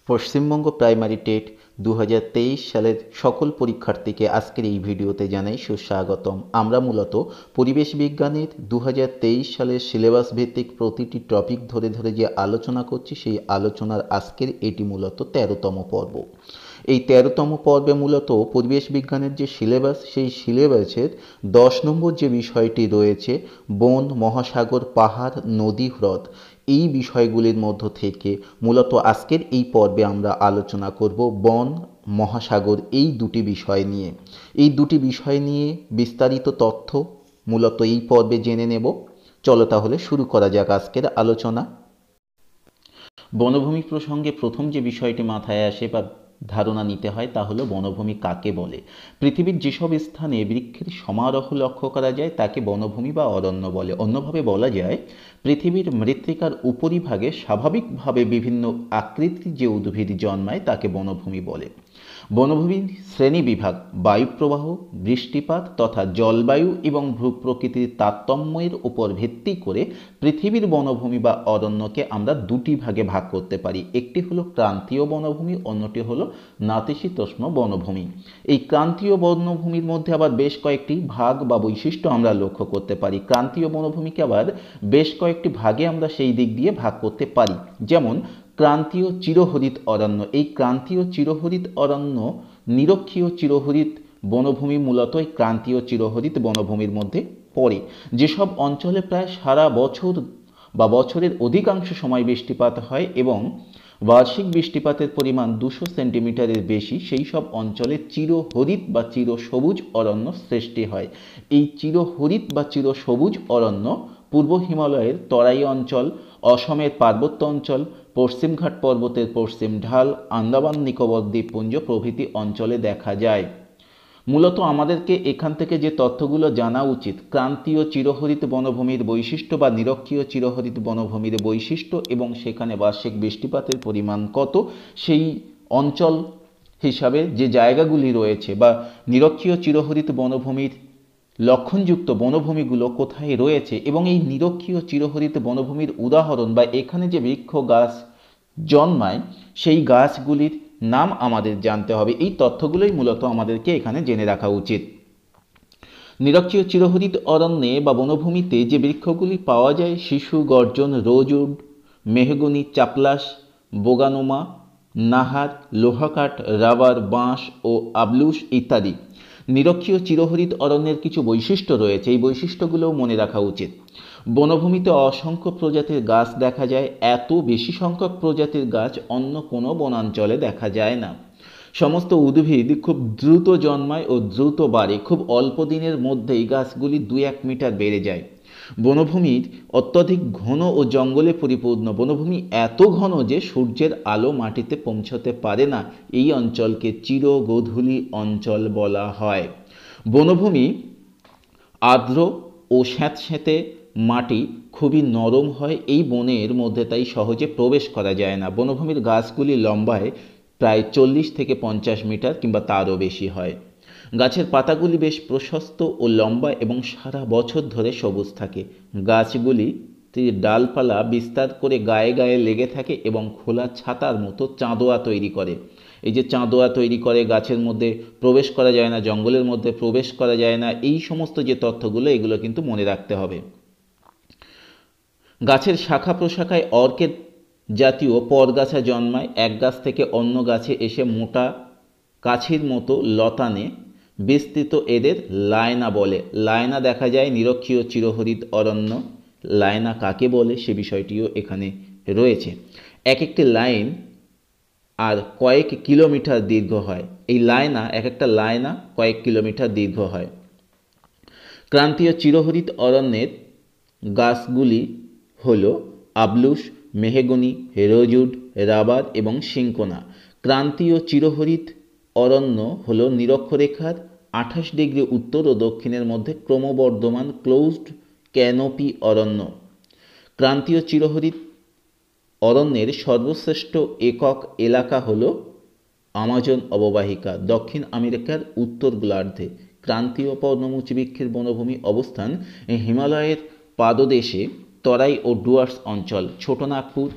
Paschimbanga primary TET 2023 সালের সকল পরীক্ষার্থীকে আজকের এই ভিডিওতে জানাই সুস্বাগতম। আমরা মূলত পরিবেশ বিজ্ঞানের 2023 সালের সিলেবাস ভিত্তিক প্রতিটি টপিক ধরে ধরে যে আলোচনা করছি, সেই আলোচনার আজকের এটি মূলত 13তম পর্ব। এই 13তম পর্বে মূলত পরিবেশ বিজ্ঞানের যে সিলেবাস, সেই সিলেবাসের 10 নম্বর যে বিষয়টি রয়েছে, বন, মহাসাগর, পাহাড়, নদী, হ্রদ, এই বিষয়গুলির মধ্য থেকে মূলত আজকের এই পর্বে আমরা আলোচনা করব বন, মহাসাগর এই দুটি বিষয় নিয়ে। এই দুটি বিষয় নিয়ে বিস্তারিত তথ্য মূলত এই পর্বে জেনে নেব। চলো তাহলে শুরু করা যাক আজকের আলোচনা। বনভূমি প্রসঙ্গে প্রথম যে বিষয়টি মাথায় আসে বা ধারণা নিতে হয় তা হলো বনভূমি কাকে বলে। পৃথিবীর যেসব স্থানে বৃক্ষের সমারোহ লক্ষ্য করা যায় তাকে বনভূমি বা অরণ্য বলে। অন্যভাবে বলা যায়, পৃথিবীর মৃত্তিকার উপরিভাগে স্বাভাবিকভাবে বিভিন্ন আকৃতির যে উদ্ভিদ জন্মায় তাকে বনভূমি বলে। বনভূমির শ্রেণীবিভাগ বায়ুপ্রবাহ, বৃষ্টিপাত তথা জলবায়ু এবং ভূপ্রকৃতির তারতম্যের উপর ভিত্তি করে পৃথিবীর বনভূমি বা অরণ্যকে আমরা দুটি ভাগে ভাগ করতে পারি। একটি হলো ক্রান্তীয় বনভূমি, অন্যটি হলো নাতিশীতোষ্ণ বনভূমি। এই ক্রান্তীয় বনভূমির মধ্যে আবার বেশ কয়েকটি ভাগ বা বৈশিষ্ট্য আমরা লক্ষ্য করতে পারি। ক্রান্তীয় বনভূমিকে আবার বেশ কয়েকটি ভাগে আমরা সেই দিক দিয়ে ভাগ করতে পারি। যেমন ক্রান্তীয় চিরহরিত অরণ্য। এই ক্রান্তীয় চিরহরিত অরণ্য নিরক্ষীয় চিরহরিত বনভূমি মূলত এই ক্রান্তীয় চিরহরিত বনভূমির মধ্যে পড়ে। যেসব অঞ্চলে প্রায় সারা বছর বা বছরের অধিকাংশ সময় বৃষ্টিপাত হয় এবং বার্ষিক বৃষ্টিপাতের পরিমাণ 200 সেন্টিমিটারের বেশি, সেই সব অঞ্চলে চিরহরিত বা চিরসবুজ অরণ্য সৃষ্টি হয়। এই চিরহরিত বা চিরসবুজ অরণ্য পূর্ব হিমালয়ের তরাই অঞ্চল, অসমের পার্বত্য অঞ্চল, পশ্চিমঘাট পর্বতের পশ্চিম ঢাল, আন্দামান নিকোবর দ্বীপপুঞ্জ প্রভৃতি অঞ্চলে দেখা যায়। মূলত আমাদেরকে এখান থেকে যে তথ্যগুলো জানা উচিত, ক্রান্তীয় চিরহরিত বনভূমির বৈশিষ্ট্য বা নিরক্ষীয় চিরহরিত বনভূমির বৈশিষ্ট্য এবং সেখানে বার্ষিক বৃষ্টিপাতের পরিমাণ কত, সেই অঞ্চল হিসাবে যে জায়গাগুলি রয়েছে বা নিরক্ষীয় চিরহরিত বনভূমির লক্ষণযুক্ত বনভূমিগুলো কোথায় রয়েছে এবং এই নিরক্ষীয় চিরহরিত বনভূমির উদাহরণ বা এখানে যে বৃক্ষ গাছ জন্মায় সেই গাছগুলির নাম আমাদের জানতে হবে। এই তথ্যগুলোই মূলত আমাদেরকে এখানে জেনে রাখা উচিত। নিরক্ষীয় চিরহরিত অরণ্যে বা বনভূমিতে যে বৃক্ষগুলি পাওয়া যায়, শিশু, গর্জন, রোজউড, মেহগনি, চাপলাস, বোগানোমা, নাহার, লোহাকাঠ, রাবার, বাঁশ ও আবলুস ইত্যাদি। নিরক্ষীয় চিরহরিত অরণ্যের কিছু বৈশিষ্ট্য রয়েছে, এই বৈশিষ্ট্যগুলোও মনে রাখা উচিত। বনভূমিতে অসংখ্য প্রজাতির গাছ দেখা যায়। এত বেশি সংখ্যক প্রজাতির গাছ অন্য কোনো বনাঞ্চলে দেখা যায় না। সমস্ত উদ্ভিদ খুব দ্রুত জন্মায় ও দ্রুত বাড়ে। খুব অল্প দিনের মধ্যেই গাছগুলি 2-1 মিটার বেড়ে যায়। বনভূমির অত্যধিক ঘন ও জঙ্গলে পরিপূর্ণ। বনভূমি এত ঘন যে সূর্যের আলো মাটিতে পৌঁছতে পারে না। এই অঞ্চলকে চিরগোধূলি অঞ্চল বলা হয়। বনভূমি আর্দ্র ও স্যাঁতস্যাঁতে মাটি খুবই নরম হয়। এই বনের মধ্যে তাই সহজে প্রবেশ করা যায় না। বনভূমির গাছগুলি লম্বায় প্রায় 40 থেকে 50 মিটার কিংবা তারও বেশি হয়। গাছের পাতাগুলি বেশ প্রশস্ত ও লম্বা এবং সারা বছর ধরে সবুজ থাকে। গাছগুলি ডালপালা বিস্তার করে গায়ে গায়ে লেগে থাকে এবং খোলা ছাতার মতো চাঁদোয়া তৈরি করে। এই যে চাঁদোয়া তৈরি করে, গাছের মধ্যে প্রবেশ করা যায় না, জঙ্গলের মধ্যে প্রবেশ করা যায় না, এই সমস্ত যে তথ্যগুলো এগুলো কিন্তু মনে রাখতে হবে। গাছের শাখা প্রশাখায় অর্কিড জাতীয় পরগাছা জন্মায়। এক গাছ থেকে অন্য গাছে এসে মোটা কাছির মতো লতানে বিস্তৃত এদের লায়না বলে। লায়না দেখা যায় নিরক্ষীয় চিরহরিত অরণ্য। লায়না কাকে বলে সে বিষয়টিও এখানে রয়েছে। এক একটি লাইন আর কয়েক কিলোমিটার দীর্ঘ হয়। এই লায়না, এক একটা লায়না কয়েক কিলোমিটার দীর্ঘ হয়। ক্রান্তীয় চিরহরিত অরণ্যের গাছগুলি হল আবলুস, মেহগনি, রোজউড, রাবার এবং সিনকোনা। ক্রান্তীয় চিরহরিত অরণ্য হল নিরক্ষরেখার 28 ডিগ্রি উত্তর ও দক্ষিণের মধ্যে ক্রমবর্ধমান ক্লোজড ক্যানোপি অরণ্য। ক্রান্তীয় চিরহরিত অরণ্যের সর্বশ্রেষ্ঠ একক এলাকা হল আমাজন অববাহিকা, দক্ষিণ আমেরিকার উত্তর গোলার্ধে। ক্রান্তীয় পর্ণমোচী বৃক্ষের বনভূমি অবস্থান হিমালয়ের পাদদেশে তরাই ও ডুয়ার্স অঞ্চল। ছোটনাগপুর,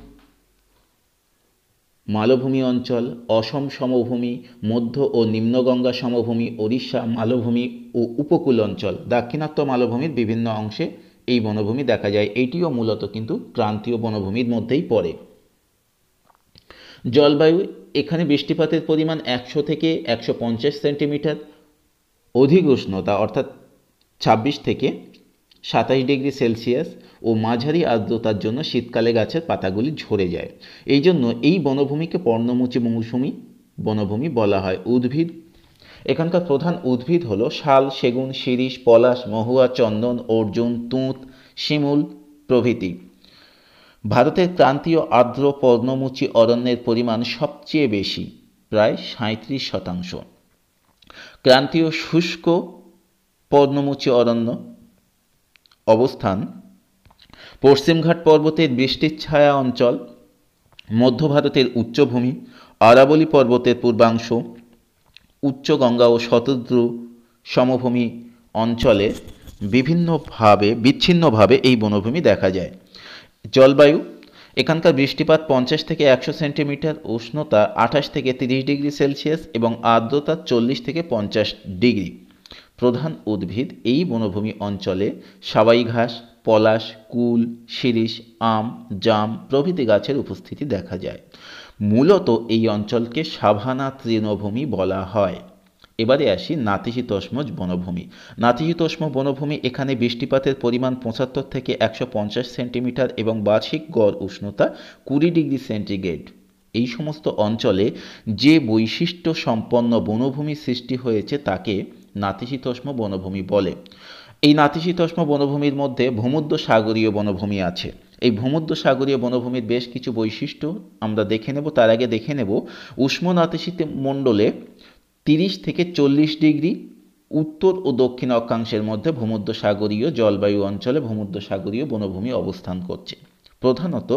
মালভূমি অঞ্চল, অসম সমভূমি, মধ্য ও নিম্নগঙ্গা সমভূমি, ওড়িশা মালভূমি ও উপকূল অঞ্চল, দাক্ষিণাত্য মালভূমির বিভিন্ন অংশে এই বনভূমি দেখা যায়। এটিও মূলত কিন্তু ক্রান্তীয় বনভূমির মধ্যেই পড়ে। জলবায়ু, এখানে বৃষ্টিপাতের পরিমাণ 100 থেকে 150 সেন্টিমিটার, অধিক উষ্ণতা অর্থাৎ 26 থেকে 27 ডিগ্রি সেলসিয়াস ও মাঝারি আর্দ্রতার জন্য শীতকালে গাছের পাতাগুলি ঝরে যায়। এই জন্য এই বনভূমিকে পর্ণমোচী মৌসুমী বনভূমি বলা হয়। উদ্ভিদ, এখানকার প্রধান উদ্ভিদ হলো শাল, সেগুন, শিরীষ, পলাশ, মহুয়া, চন্দন, অর্জুন, তুঁত, শিমুল প্রভৃতি। ভারতের ক্রান্তীয় আর্দ্র পর্ণমোচী অরণ্যের পরিমাণ সবচেয়ে বেশি, প্রায় 37%। ক্রান্তীয় শুষ্ক পর্ণমোচী অরণ্য অবস্থান পশ্চিমঘাট পর্বতের বৃষ্টির ছায়া অঞ্চল, মধ্য ভারতের উচ্চভূমি, আরাবলী পর্বতের পূর্বাংশ, উচ্চ গঙ্গা ও শতদ্রু সমভূমি অঞ্চলে বিচ্ছিন্নভাবে এই বনভূমি দেখা যায়। জলবায়ু, এখানকার বৃষ্টিপাত 50 থেকে 100 সেন্টিমিটার, উষ্ণতা 28 থেকে 30 ডিগ্রি সেলসিয়াস এবং আর্দ্রতা 40 থেকে 50 ডিগ্রি। প্রধান উদ্ভিদ এই বনভূমি অঞ্চলে সাবাই ঘাস, পলাশ, কুল, শিরীষ, আম, জাম প্রভৃতি গাছের উপস্থিতি দেখা যায়। মূলত এই অঞ্চলকে সাভানা তৃণভূমি বলা হয়। এবারে আসি নাতিশীতোষ্ণ বনভূমি। নাতিশীতোষ্ণ বনভূমি, এখানে বৃষ্টিপাতের পরিমাণ 75 থেকে 150 সেন্টিমিটার এবং বার্ষিক গড় উষ্ণতা 20 ডিগ্রি সেন্টিগ্রেড। এই সমস্ত অঞ্চলে যে বৈশিষ্ট্য সম্পন্ন বনভূমি সৃষ্টি হয়েছে তাকে নাতিশীতোষ্ণ বনভূমি বলে। এই নাতিশীতোষ্ণ বনভূমির মধ্যে ভূমধ্যসাগরীয় বনভূমি আছে। এই ভূমধ্যসাগরীয় বনভূমির বেশ কিছু বৈশিষ্ট্য আমরা দেখে নেব। তার আগে দেখে নেব উষ্ণ নাতিশীত মণ্ডলে 30 থেকে 40 ডিগ্রি উত্তর ও দক্ষিণ অক্ষাংশের মধ্যে ভূমধ্যসাগরীয় জলবায়ু অঞ্চলে ভূমধ্যসাগরীয় বনভূমি অবস্থান করছে। প্রধানত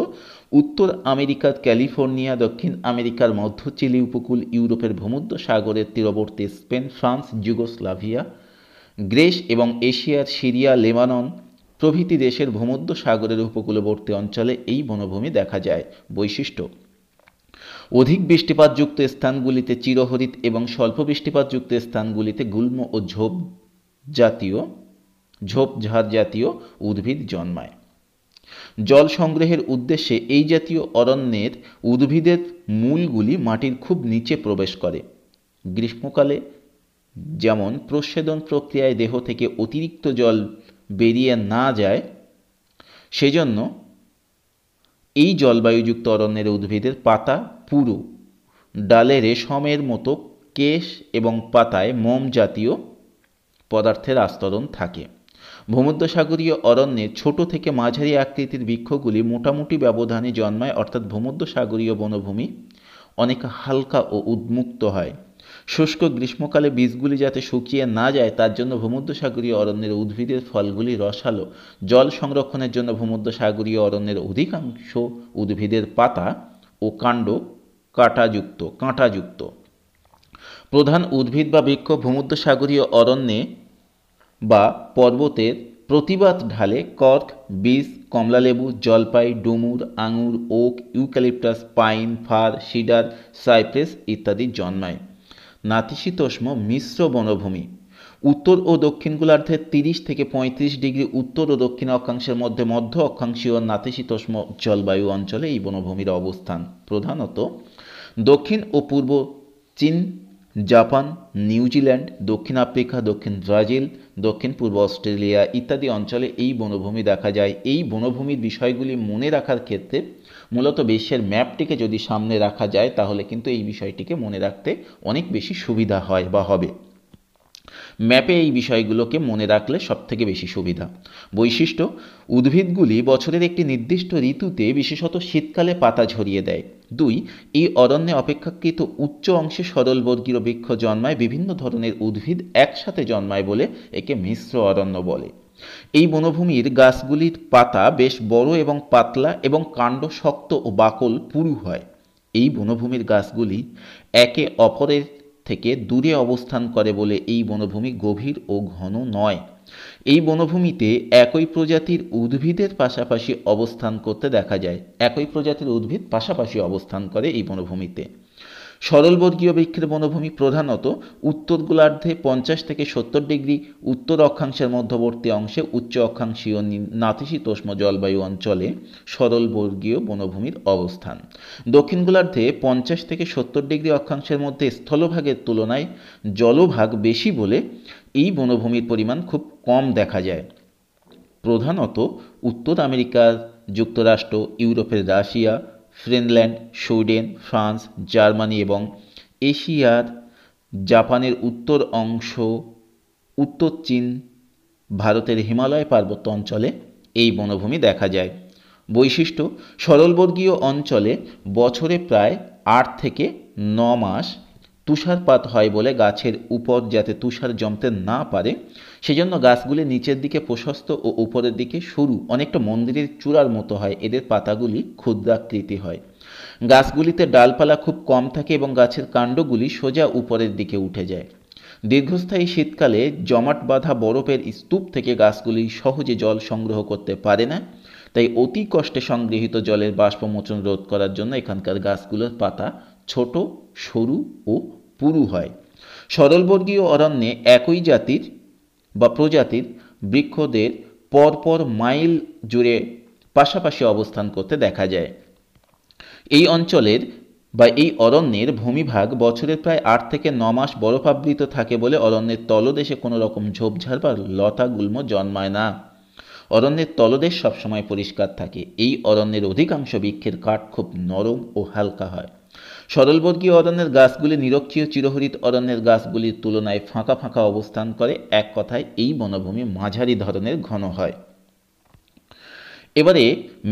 উত্তর আমেরিকার ক্যালিফোর্নিয়া, দক্ষিণ আমেরিকার মধ্য চিলি উপকূল, ইউরোপের ভূমধ্যসাগরের তীরবর্তী স্পেন, ফ্রান্স, যুগোস্লাভিয়া, গ্রিস এবং এশিয়ার সিরিয়া, লেবানন প্রভৃতি দেশের ভূমধ্যসাগরের উপকূলবর্তী অঞ্চলে এই বনভূমি দেখা যায়। বৈশিষ্ট্য: অধিক বৃষ্টিপাতযুক্ত স্থানগুলিতে চিরহরিৎ এবং স্বল্প বৃষ্টিপাতযুক্ত স্থানগুলিতে গুল্ম ও ঝোপঝাড় জাতীয় উদ্ভিদ জন্মায়। জল সংগ্রহের উদ্দেশ্যে এই জাতীয় অরণ্যের উদ্ভিদের মূলগুলি মাটির খুব নিচে প্রবেশ করে। গ্রীষ্মকালে যেমন প্রস্বেদন প্রক্রিয়ায় দেহ থেকে অতিরিক্ত জল বেরিয়ে না যায়, সেজন্য এই জলবায়ুযুক্ত অরণ্যের উদ্ভিদের পাতা পুরু, ডালে রেশমের মতো কেশ এবং পাতায় মোম জাতীয় পদার্থের আস্তরণ থাকে। ভূমধ্যসাগরীয় অরণ্যে ছোট থেকে মাঝারি আকৃতির বৃক্ষগুলি মোটামুটি ব্যবধানে জন্মায়, অর্থাৎ ভূমধ্যসাগরীয় বনভূমি অনেক হালকা ও উন্মুক্ত হয়। শুষ্ক গ্রীষ্মকালে বীজগুলি যাতে শুকিয়ে না যায় তার জন্য ভূমধ্যসাগরীয় অরণ্যের উদ্ভিদের ফলগুলি রসালো। জল সংরক্ষণের জন্য ভূমধ্যসাগরীয় অরণ্যের অধিকাংশ উদ্ভিদের পাতা ও কাণ্ড কাঁটাযুক্ত। প্রধান উদ্ভিদ বা বৃক্ষ ভূমধ্যসাগরীয় অরণ্যে বা পর্বতের প্রতিবাদ ঢালে কর্ক, বীজ, কমলালেবু, জলপাই, ডুমুর, আঙুর, oak, eucalyptus, pine, fir, cedar, cypress ইত্যাদি জন্মায়। নাতিশীতোষ্ণ মিশ্র বনভূমি, উত্তর ও দক্ষিণ গোলার্ধের 30 থেকে 35 ডিগ্রি উত্তর ও দক্ষিণ অক্ষাংশের মধ্যে মধ্য অক্ষাংশীয় নাতিশীতোষ্ণ জলবায়ু অঞ্চলে এই বনভূমির অবস্থান। প্রধানত দক্ষিণ ও পূর্ব চীন, জাপান, নিউজিল্যান্ড, দক্ষিণ আফ্রিকা, দক্ষিণ ব্রাজিল, দক্ষিণ পূর্ব অস্ট্রেলিয়া ইত্যাদি অঞ্চলে এই বনভূমি দেখা যায়। এই বনভূমির বিষয়গুলি মনে রাখার ক্ষেত্রে মূলত বিশ্বের ম্যাপটিকে যদি সামনে রাখা যায় তাহলে কিন্তু এই বিষয়টিকে মনে রাখতে অনেক বেশি সুবিধা হয় বা হবে। ম্যাপে এই বিষয়গুলোকে মনে রাখলে সবথেকে বেশি সুবিধা। বৈশিষ্ট্য: উদ্ভিদগুলি বছরের একটি নির্দিষ্ট ঋতুতে বিশেষত শীতকালে পাতা ঝরিয়ে দেয়। 2. এই অরণ্যে অপেক্ষাকৃত উচ্চ অংশে সরলবর্গীয় বৃক্ষ জন্মায়। বিভিন্ন ধরনের উদ্ভিদ একসাথে জন্মায় বলে একে মিশ্র অরণ্য বলে। এই বনভূমির গাছগুলির পাতা বেশ বড় এবং পাতলা এবং কাণ্ড শক্ত ও বাকল পুরু হয়। এই বনভূমির গাছগুলি একে অপরের থেকে দূরে অবস্থান করে বলে এই বনভূমি গভীর ও ঘন নয়। এই বনভূমিতে একই প্রজাতির উদ্ভিদের পাশাপাশি অবস্থান করতে দেখা যায়। একই প্রজাতির উদ্ভিদ পাশাপাশি অবস্থান করে এই বনভূমিতে। সরলবর্গীয় বৃক্ষের বনভূমি প্রধানত উত্তর গোলার্ধে 50 থেকে 70 ডিগ্রি উত্তর অক্ষাংশের মধ্যবর্তী অংশে উচ্চ অক্ষাংশীয় নাতিশীতোষ্ণ জলবায়ু অঞ্চলে সরলবর্গীয় বনভূমির অবস্থান। দক্ষিণ গোলার্ধে 50 থেকে 70 ডিগ্রি অক্ষাংশের মধ্যে স্থলভাগের তুলনায় জলভাগ বেশি বলে এই বনভূমির পরিমাণ খুব কম দেখা যায়। প্রধানত উত্তর আমেরিকার যুক্তরাষ্ট্র, ইউরোপের Russia, Finland, Sweden, France, Germany এবং এশিয়ার জাপানের উত্তর অংশ, উত্তর চীন, ভারতের হিমালয় পার্বত্য অঞ্চলে এই বনভূমি দেখা যায়। বৈশিষ্ট্য: সরলবর্গীয় অঞ্চলে বছরে প্রায় 8 থেকে 9 মাস তুষারপাত হয় বলে গাছের উপর যাতে তুষার জমতে না পারে সেজন্য গাছগুলি নিচের দিকে প্রশস্ত ও উপরের দিকে সরু, অনেকটা মন্দিরের চূড়ার মতো হয়। এদের পাতাগুলি ক্ষুদ্রাকৃতি হয়। গাছগুলিতে ডালপালা খুব কম থাকে এবং গাছের কাণ্ডগুলি সোজা উপরের দিকে উঠে যায়। দীর্ঘস্থায়ী শীতকালে জমাট বাঁধা বরফের স্তূপ থেকে গাছগুলি সহজে জল সংগ্রহ করতে পারে না, তাই অতি কষ্টে সংগৃহীত জলের বাষ্পমোচন রোধ করার জন্য এখানকার গাছগুলোর পাতা ছোট, সরু ও পুরু হয়। সরলবর্গীয় অরণ্যে একই জাতির বা প্রজাতির বৃক্ষদের পরপর মাইল জুড়ে পাশাপাশি অবস্থান করতে দেখা যায়। এই অঞ্চলের বা এই অরণ্যের ভূমিভাগ বছরের প্রায় 8 থেকে 9 মাস বরফাবৃত থাকে বলে অরণ্যের তলদেশে কোনো রকম ঝোপঝাড় বা লতা গুল্ম জন্মায় না। অরণ্যের তলদেশ সবসময় পরিষ্কার থাকে। এই অরণ্যের অধিকাংশ বৃক্ষের কাঠ খুব নরম ও হালকা হয়। সরলবর্গীয় অরণ্যের গাছগুলি নিরক্ষীয় চিরহরিৎ অরণ্যের গাছগুলির তুলনায় ফাঁকা ফাঁকা অবস্থান করে। এক কথায় এই বনভূমি মাঝারি ধরনের ঘন হয়। এবারে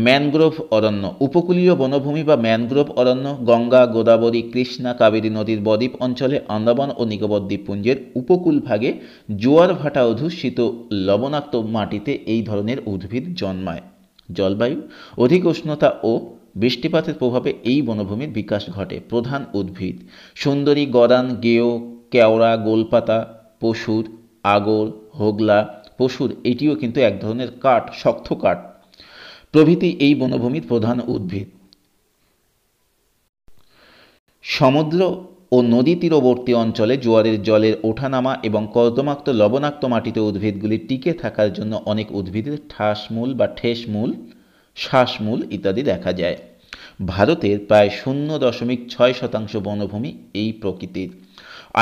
ম্যানগ্রোভ অরণ্য। উপকূলীয় বনভূমি বা ম্যানগ্রোভ অরণ্য গঙ্গা, গোদাবরী, কৃষ্ণা, কাবেরী নদীর বদ্বীপ অঞ্চলে, আন্দামান ও নিকোবর দ্বীপপুঞ্জের উপকূল ভাগে জোয়ার ভাটা অধ্যুষিত লবণাক্ত মাটিতে এই ধরনের উদ্ভিদ জন্মায়। জলবায়ু: অধিক উষ্ণতা ও বৃষ্টিপাতের প্রভাবে এই বনভূমির বিকাশ ঘটে। প্রধান উদ্ভিদ: সুন্দরী, গরান, গেও, কেওড়া, গোলপাতা, পশুর, আগর, হোগলা। পশুর এটিও কিন্তু এক ধরনের কাঠ, শক্ত কাঠ প্রভৃতি এই বনভূমির প্রধান উদ্ভিদ। সমুদ্র ও নদী তীরবর্তী অঞ্চলে জোয়ারের জলের ওঠানামা এবং কর্দমাক্ত লবণাক্ত মাটিতে উদ্ভিদগুলি টিকে থাকার জন্য অনেক উদ্ভিদের ঠাসমূল বা ঠেসমূল, শ্বাসমূল ইত্যাদি দেখা যায়। ভারতের প্রায় 0.6% বনভূমি এই প্রকৃতির।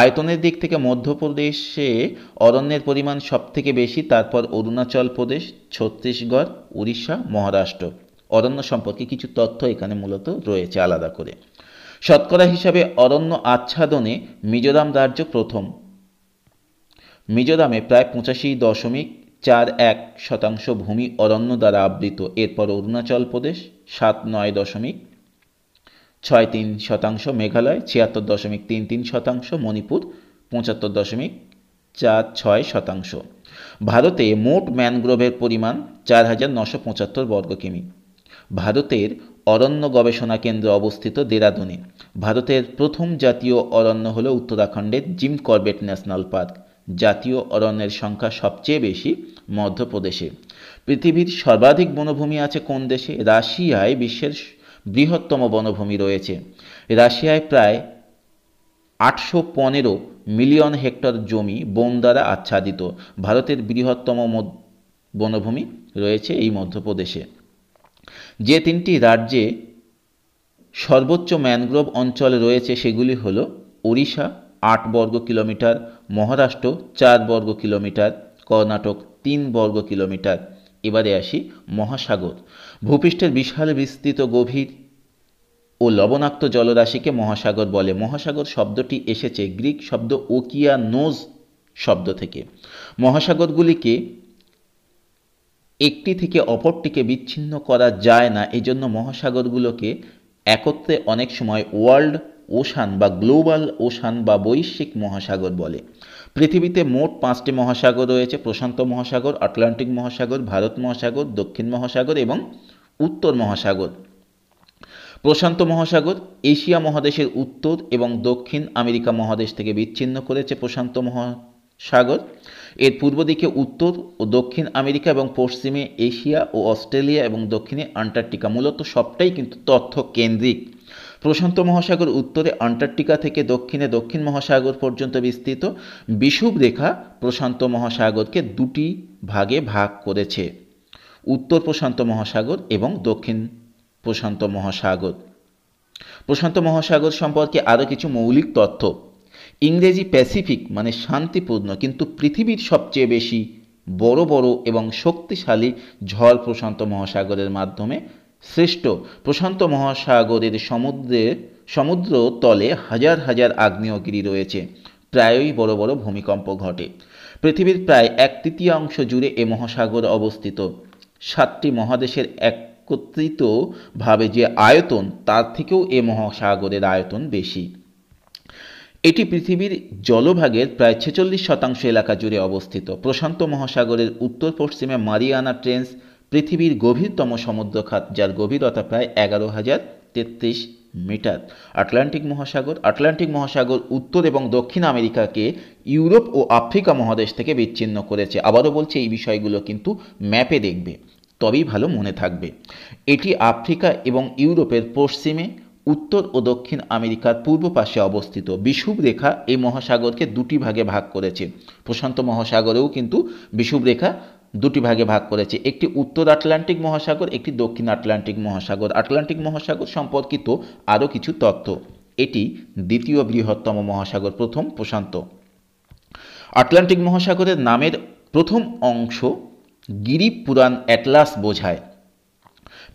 আয়তনের দিক থেকে মধ্যপ্রদেশে অরণ্যের পরিমাণ সবথেকে বেশি, তারপর অরুণাচল প্রদেশ, ছত্তিশগড়, উড়িষ্যা, মহারাষ্ট্র। অরণ্য সম্পর্কে কিছু তথ্য এখানে মূলত রয়েছে আলাদা করে। শতকরা হিসাবে অরণ্য আচ্ছাদনে মিজোরাম রাজ্য প্রথম। মিজোরামে প্রায় 85.41% ভূমি অরণ্য দ্বারা আবৃত। এরপর অরুণাচল প্রদেশ 7.63%, মেঘালয় 76.33%, মণিপুর 75.46%। ভারতে মোট ম্যানগ্রোভের পরিমাণ 4,975 বর্গ কিমি। ভারতের অরণ্য গবেষণা কেন্দ্র অবস্থিত দেরাদুনে। ভারতের প্রথম জাতীয় অরণ্য হল উত্তরাখণ্ডের জিম করবেট ন্যাশনাল পার্ক। জাতীয় অরণ্যের সংখ্যা সবচেয়ে বেশি মধ্যপ্রদেশে। পৃথিবীর সর্বাধিক বনভূমি আছে কোন দেশে? রাশিয়ায় বিশ্বের বৃহত্তম বনভূমি রয়েছে। রাশিয়ায় প্রায় 815 মিলিয়ন হেক্টর জমি বন দ্বারা আচ্ছাদিত। ভারতের বৃহত্তম বনভূমি রয়েছে এই মধ্যপ্রদেশে। যে 3টি রাজ্যে সর্বোচ্চ ম্যানগ্রোভ অঞ্চল রয়েছে সেগুলি হল ওড়িশা 8 বর্গ কিলোমিটার, মহারাষ্ট্র 4 বর্গ কিলোমিটার, কর্ণাটক 3 বর্গ কিলোমিটার। এবারে আসি মহাসাগর। ভূপৃষ্ঠের বিশাল বিস্তৃত গভীর ও লবণাক্ত জলরাশিকে মহাসাগর বলে। মহাসাগর শব্দটি এসেছে গ্রিক শব্দ ওকিয়ানোস শব্দ থেকে। মহাসাগরগুলিকে একটি থেকে অপরটিকে বিচ্ছিন্ন করা যায় না, এজন্য মহাসাগরগুলোকে একত্রে অনেক সময় ওয়ার্ল্ড ওশান বা গ্লোবাল ওশান বা বৈশ্বিক মহাসাগর বলে। পৃথিবীতে মোট 5টি মহাসাগর রয়েছে: প্রশান্ত মহাসাগর, আটলান্টিক মহাসাগর, ভারত মহাসাগর, দক্ষিণ মহাসাগর এবং উত্তর মহাসাগর। প্রশান্ত মহাসাগর এশিয়া মহাদেশের উত্তর এবং দক্ষিণ আমেরিকা মহাদেশ থেকে বিচ্ছিন্ন করেছে। প্রশান্ত সাগর। এর পূর্ব দিকে উত্তর ও দক্ষিণ আমেরিকা এবং পশ্চিমে এশিয়া ও অস্ট্রেলিয়া এবং দক্ষিণে আন্টার্কটিকা। মূলত সবটাই কিন্তু তথ্য কেন্দ্রিক। প্রশান্ত মহাসাগর উত্তরে আন্টার্কটিকা থেকে দক্ষিণে দক্ষিণ মহাসাগর পর্যন্ত বিস্তৃত। বিষুবরেখা প্রশান্ত মহাসাগরকে দুটি ভাগে ভাগ করেছে, উত্তর প্রশান্ত মহাসাগর এবং দক্ষিণ প্রশান্ত মহাসাগর। প্রশান্ত মহাসাগর সম্পর্কে আরও কিছু মৌলিক তথ্য। ইংরেজি প্যাসিফিক মানে শান্তিপূর্ণ, কিন্তু পৃথিবীর সবচেয়ে বেশি বড় বড় এবং শক্তিশালী ঝড় প্রশান্ত মহাসাগরের মাধ্যমে সৃষ্ট। প্রশান্ত মহাসাগরের সমুদ্র তলে হাজার হাজার আগ্নেয়গিরি রয়েছে। প্রায়ই বড় বড় ভূমিকম্প ঘটে। পৃথিবীর প্রায় 1/3 জুড়ে এ মহাসাগর অবস্থিত। 7টি মহাদেশের একত্রিতভাবে যে আয়তন, তার থেকেও এ মহাসাগরের আয়তন বেশি। এটি পৃথিবীর জলভাগের প্রায় 46% এলাকা জুড়ে অবস্থিত। প্রশান্ত মহাসাগরের উত্তর পশ্চিমে মারিয়ানা ট্রেঞ্চ পৃথিবীর গভীরতম সমুদ্রখাত, যার গভীরতা প্রায় 11,033 মিটার। আটলান্টিক মহাসাগর উত্তর এবং দক্ষিণ আমেরিকাকে ইউরোপ ও আফ্রিকা মহাদেশ থেকে বিচ্ছিন্ন করেছে। আবারও বলছে, এই বিষয়গুলো কিন্তু ম্যাপে দেখবে, তবেই ভালো মনে থাকবে। এটি আফ্রিকা এবং ইউরোপের পশ্চিমে, উত্তর ও দক্ষিণ আমেরিকার পূর্ব পাশে অবস্থিত। বিষুবরেখা এই মহাসাগরকে দুটি ভাগে ভাগ করেছে। প্রশান্ত মহাসাগরেও কিন্তু বিষুবরেখা দুটি ভাগে ভাগ করেছে, একটি উত্তর আটলান্টিক মহাসাগর, একটি দক্ষিণ আটলান্টিক মহাসাগর। আটলান্টিক মহাসাগর সম্পর্কিত আরও কিছু তথ্য। এটি দ্বিতীয় বৃহত্তম মহাসাগর, প্রথম প্রশান্ত। আটলান্টিক মহাসাগরের নামের প্রথম অংশ গিরিপ পুরাণ অ্যাটলাস বোঝায়।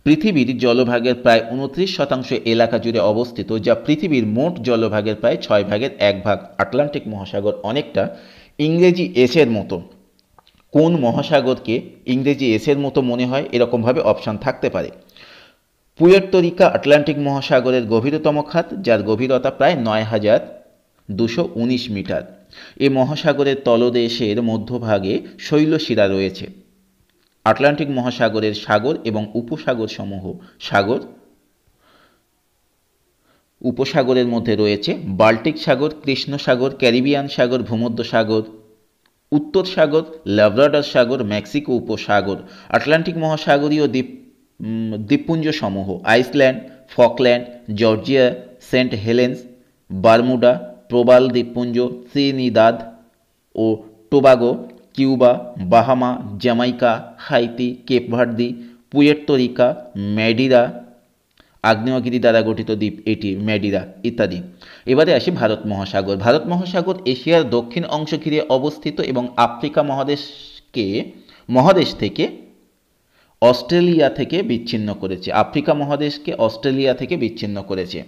পৃথিবীর জলভাগের প্রায় 29% এলাকা জুড়ে অবস্থিত, যা পৃথিবীর মোট জলভাগের প্রায় 1/6 আটলান্টিক মহাসাগর অনেকটা ইংরেজি এসের মতো। কোন মহাসাগরকে ইংরেজি এসের মতো মনে হয়, এরকমভাবে অপশান থাকতে পারে। পুয়ের্তো রিকা আটলান্টিক মহাসাগরের গভীরতম খাত, যার গভীরতা প্রায় 9,219 মিটার। এ মহাসাগরের তলদেশের মধ্যভাগে শৈলশিরা রয়েছে। আটলান্টিক মহাসাগরের সাগর এবং উপসাগর সমূহ। উপসাগরের মধ্যে রয়েছে বাল্টিক সাগর, কৃষ্ণ সাগর, ক্যারিবিয়ান সাগর, ভূমধ্য সাগর, উত্তর সাগর, ল্যাব্রাডর সাগর, মেক্সিকো উপসাগর। আটলান্টিক মহাসাগরীয় দ্বীপপুঞ্জ সমূহ: Iceland, Falkland, Georgia, Saint Helens, Bermuda, প্রবাল দ্বীপপুঞ্জ, ত্রিনিদাদ ও Tobago, Cuba, Bahama, Jamaica, Haiti, Cape Verde, Puerto Rico, Madeira, আগ্নেয়গিরি দ্বারা গঠিত দ্বীপ এটি ম্যাডিরা ইত্যাদি। এবারে আসি ভারত মহাসাগর। ভারত মহাসাগর এশিয়ার দক্ষিণ অংশ ঘিরে অবস্থিত এবং আফ্রিকা মহাদেশ থেকে অস্ট্রেলিয়া থেকে বিচ্ছিন্ন করেছে। আফ্রিকা মহাদেশকে অস্ট্রেলিয়া থেকে বিচ্ছিন্ন করেছে।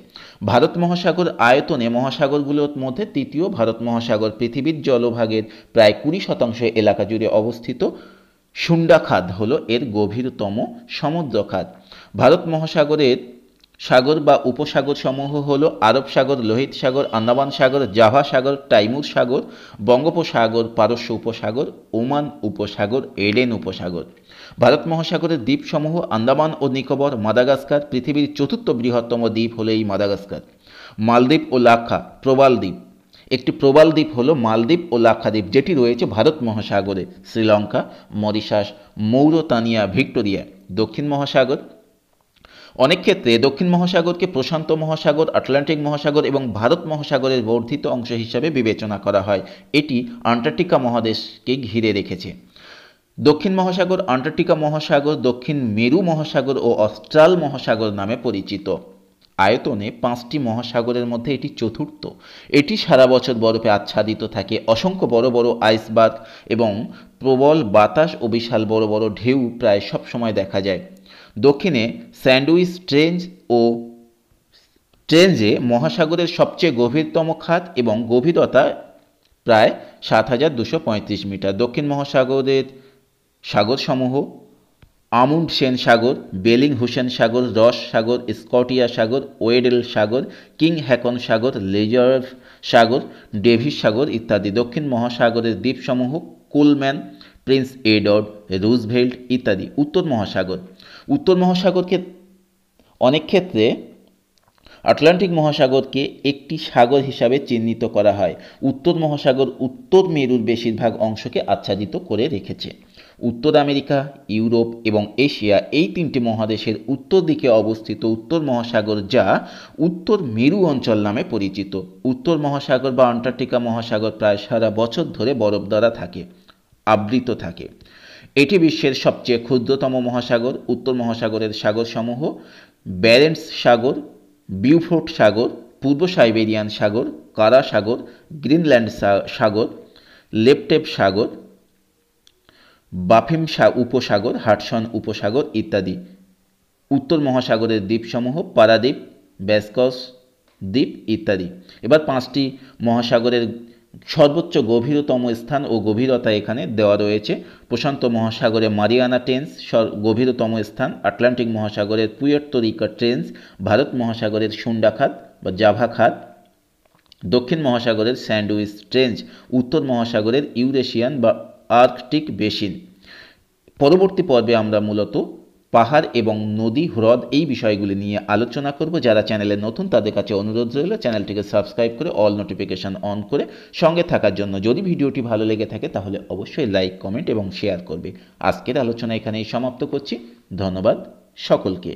ভারত মহাসাগর আয়তনে মহাসাগরগুলোর মধ্যে তৃতীয়। ভারত মহাসাগর পৃথিবীর জলভাগের প্রায় 20% এলাকা জুড়ে অবস্থিত। সুন্ডা খাত হল এর গভীরতম সমুদ্রখাত। ভারত মহাসাগরের সাগর বা উপসাগর সমূহ হল আরব সাগর, লোহিত সাগর, আন্দামান সাগর, জাভা সাগর, তাইমুর সাগর, বঙ্গোপসাগর, পারস্য উপসাগর, ওমান উপসাগর, এডেন উপসাগর। ভারত মহাসাগরের দ্বীপসমূহ আন্দামান ও নিকোবর, মাদাগাস্কার। পৃথিবীর চতুর্থ বৃহত্তম দ্বীপ হল এই মাদাগাস্কার। মালদ্বীপ ও লাক্ষা প্রবাল দ্বীপ। একটি প্রবাল দ্বীপ হল মালদ্বীপ ও লাক্ষাদ্বীপ, যেটি রয়েছে ভারত মহাসাগরে। Sri Lanka, Mauritius, Mauritania, Victoria. দক্ষিণ মহাসাগর। অনেক ক্ষেত্রে দক্ষিণ মহাসাগরকে প্রশান্ত মহাসাগর, আটলান্টিক মহাসাগর এবং ভারত মহাসাগরের বর্ধিত অংশ হিসাবে বিবেচনা করা হয়। এটি আন্টার্কটিকা মহাদেশকে ঘিরে রেখেছে। দক্ষিণ মহাসাগর, আন্টার্কটিকা মহাসাগর, দক্ষিণ মেরু মহাসাগর ও অস্ট্রাল মহাসাগর নামে পরিচিত। আয়তনে 5টি মহাসাগরের মধ্যে এটি চতুর্থ। এটি সারা বছর বরফে আচ্ছাদিত থাকে। অসংখ্য বড় বড় আইসবার্গ এবং প্রবল বাতাস ও বিশাল বড় বড় ঢেউ প্রায় সব সময় দেখা যায়। দক্ষিণে স্যান্ডউইচ ট্রেঞ্জে মহাসাগরের সবচেয়ে গভীরতম খাত এবং গভীরতা প্রায় 7,235 মিটার। দক্ষিণ মহাসাগরের সাগরসমূহ: আমুন্ডসেন সাগর, বেলিং হুসেন সাগর, রস সাগর, স্কটিয়া সাগর, ওয়েডেল সাগর, কিং হ্যাকন সাগর, রিজার্ভ সাগর, ডেভিস সাগর ইত্যাদি। দক্ষিণ মহাসাগরের দ্বীপসমূহ: কোলম্যান, প্রিন্স এডওয়ার্ড, রুজভেল্ট ইত্যাদি। উত্তর মহাসাগরকে অনেক ক্ষেত্রে আটলান্টিক মহাসাগরকে একটি সাগর হিসাবে চিহ্নিত করা হয়। উত্তর মহাসাগর উত্তর মেরুর বেশিরভাগ অংশকে আচ্ছাদিত করে রেখেছে। উত্তর আমেরিকা, ইউরোপ এবং এশিয়া এই তিনটি মহাদেশের উত্তর দিকে অবস্থিত উত্তর মহাসাগর, যা উত্তর মেরু অঞ্চল নামে পরিচিত। উত্তর মহাসাগর বা অ্যান্টার্কটিকা মহাসাগর প্রায় সারা বছর ধরে বরফ দ্বারা আবৃত থাকে। এটি বিশ্বের সবচেয়ে ক্ষুদ্রতম মহাসাগর। উত্তর মহাসাগরের সাগরসমূহ ব্যারেন্টস সাগর, বিউফোর্ট সাগর, পূর্ব সাইবেরিয়ান সাগর, কারা সাগর, গ্রিনল্যান্ড সাগর, লেপটেভ সাগর, বাফিন উপসাগর, হাডসন উপসাগর ইত্যাদি। উত্তর মহাসাগরের দ্বীপসমূহ পারাদ্বীপ, ব্যাসকস দ্বীপ ইত্যাদি। এবার 5টি মহাসাগরের সর্বোচ্চ গভীরতম স্থান ও গভীরতা এখানে দেওয়া রয়েছে। প্রশান্ত মহাসাগরে মারিয়ানা ট্রেঞ্চ গভীরতম স্থান, আটলান্টিক মহাসাগরের পুয়ের্তো রিকা ট্রেঞ্চ, ভারত মহাসাগরের সুন্ডা খাত বা জাভা খাত, দক্ষিণ মহাসাগরের স্যান্ডউইচ ট্রেঞ্চ, উত্তর মহাসাগরের ইউরেশিয়ান বা আর্কটিক বেসিন। পরবর্তী পর্বে আমরা মূলত পাহাড় এবং নদী, হ্রদ এই বিষয়গুলি নিয়ে আলোচনা করব। যারা চ্যানেলে নতুন তাদের কাছে অনুরোধ রইল চ্যানেলটিকে সাবস্ক্রাইব করে অল নোটিফিকেশন অন করে সঙ্গে থাকার জন্য। যদি ভিডিওটি ভালো লেগে থাকে তাহলে অবশ্যই লাইক, কমেন্ট এবং শেয়ার করবে। আজকের আলোচনা এখানেই সমাপ্ত করছি। ধন্যবাদ সকলকে।